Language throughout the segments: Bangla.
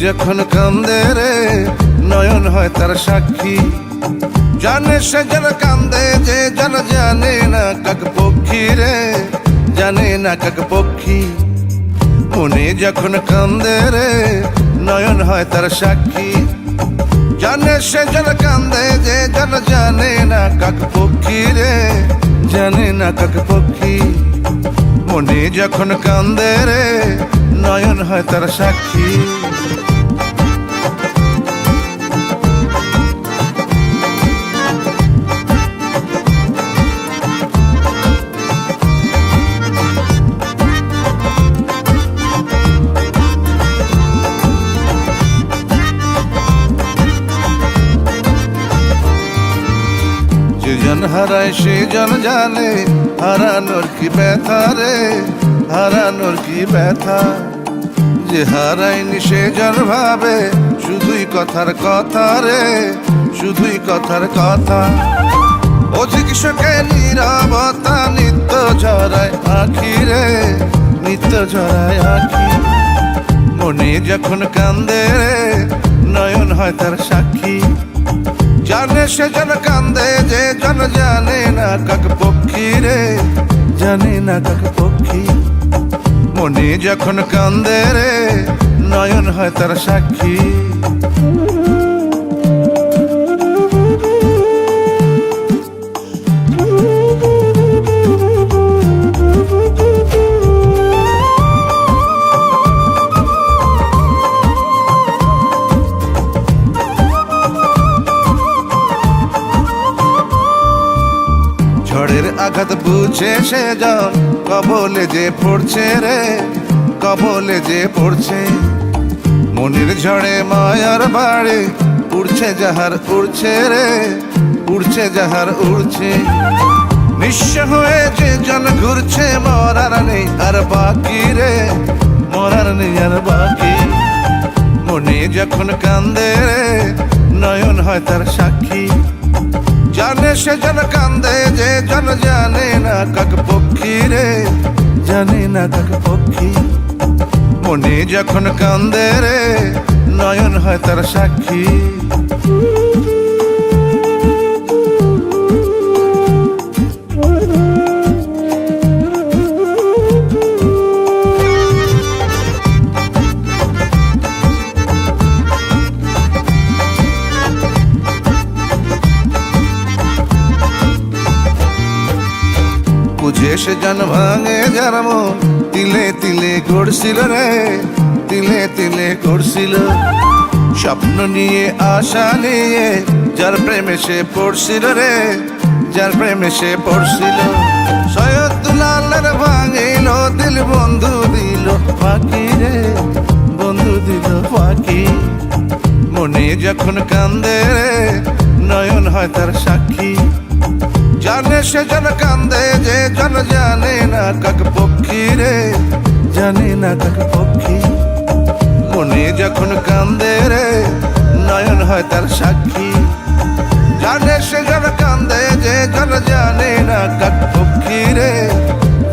যখন কান্দে রে নয়ন হয় তার সাক্ষী, জানে সে যেন কান্দে যে যেন জানে না কাক পক্ষী রে, জানে না কাক পক্ষী। মনে যখন কান্দে রে নয়ন হয় তার সাক্ষী, জানে সে যেন কান্দে যে যেন জানে না কাক পক্ষী রে, জানে না কাক পক্ষী। মনে যখন কান্দে রে নয়ন হয় তার সাক্ষী। যে জন হারায় সে জন জানে হারানোর কি ব্যথা রে, হারানোর কি ব্যথা। যে হারায়নি সে জন ভাবে শুধুই কথার কথা রে, শুধুই কথার কথা। অধিক শোকে নীরবতা নিত্য ঝরায় আখি রে, নিত্য ঝরায় আখি। মনে যখন কান্দে রে নয়ন হয় তার সাক্ষী, জানে সে জন কান্দে যে জন জানে না কাক পক্ষী রে, জানে না কাক পক্ষী। মনে যখন কান্দে রে নয়ন হয় তার সাক্ষী। ঝড়ের আঘাত বুঝে সে জন কবলে যে পড়ছে রে, কবলে যে পড়ছে। মনের ঝড়ে মায়ার বাড়ে উড়ছে যাহার উড়ছে রে, উড়ছে যাহার উড়ছে। নিঃস্ব হয়ে যে জন ঘুরছে মরার নেই আর বাকি রে, মরার নেই আর বাকি। মনে যখন কান্দে রে নয়ন হয় তার সাক্ষী, জানে সে জন কান্দে যে জন জানে না কাক পক্ষী রে, জানে না কাক পক্ষী। মনে যখন কান্দে রে নয়ন হয় তার সাক্ষী। বুঝে সে জন ভাঙে যার মন তিলে তিলে গড়ছিল রে, তিলে তিলে গড়ছিল। স্বপ্ন নিয়ে আশা নিয়ে যার প্রেমে সে পড়ছিল রে, যার প্রেমে সে পড়ছিল। সৈয়দুল্লাহের ভাঙিল দিল বন্ধু দিল ফাঁকি রে, বন্ধু দিল ফাঁকি। মনে যখন কান্দে রে নয়ন হয় তার সাক্ষী, জানে সে জন কান্দে যে জন জানে না কাক পক্ষী রে, জানে না কাক পক্ষী। মনে যখন কান্দে রে নয়ন হয় তার সাক্ষী, জানে সে জন কান্দে যে জন জানে না কাক পক্ষী রে,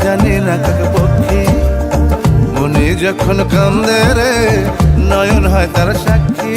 জানে না কাক পক্ষী। মনে যখন কান্দে রে নয়ন হয় তার সাক্ষী।